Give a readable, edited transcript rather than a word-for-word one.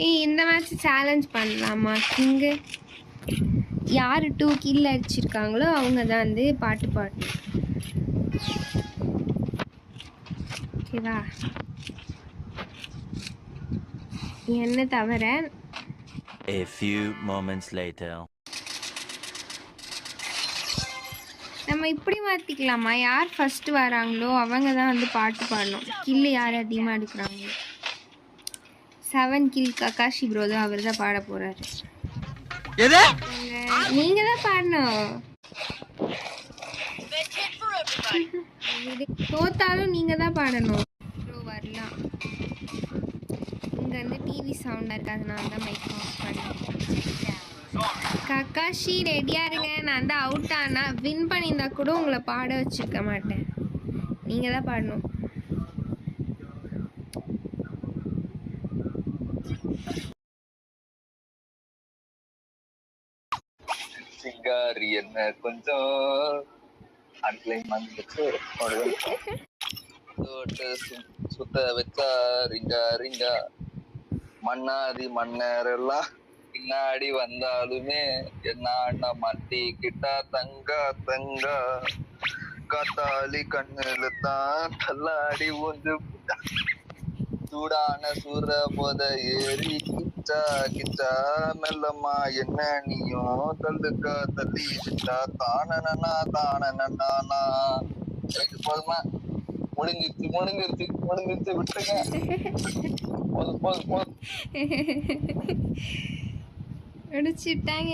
இந்த match challenge பண்ணலாமா? King யார் 2 கில் அடிச்சிருக்காங்களோ அவங்க தான் வந்து பாட்டு பாடணும். ஓகேவா? என்ன தவிர A few moments later. நம்ம இப்படி மாற்றிக்கலாமா? யார் ஃபஸ்ட்டு வராங்களோ அவங்க தான் வந்து பாட்டு பாடணும். கில்லு யார் அதிகமாக எடுக்கிறாங்களோ. 7 கில் ககாஷி ப்ரோ தான், அவர் தான் பாட போகிறாரு. நீங்கள் தான் பாடணும். தோத்தாலும் நீங்கள் தான் பாடணும். ப்ரோ வரலாம். இங்கே வந்து டிவி சவுண்டாக இருக்காதுனால தான் மைக் ஆஃப் பண்ணேன். ககாஷி ரெடியா இருங்க. நான் தான் அவுட் ஆனா வின் பண்ணியிருந்தா கூட உங்களை பாட வச்சிருக்க மாட்டேன். நீங்க தான் பாடணும். சிங்காரி என்ன கொஞ்சம் சுத்த வச்சா ரிங்கா ரிங்கா மன்னாதி மன்னர் எல்லாம் பின்னாடி வந்தாலுமே என்ன மாட்டி கிட்டா தங்கா தங்கா காத்தாலி கண்ணுல தான் தள்ளாடி ஒன்று சூடான சூற போத ஏறி கிச்சா கிச்சா மெல்லம்மா என்ன நீயும் தள்ளுக்கா தள்ளி விட்டா தானனா தானனா. எனக்கு போதுமா? முடிஞ்சிருச்சு விட்டுங்க. போதும் முடிச்சுட்டாங்க.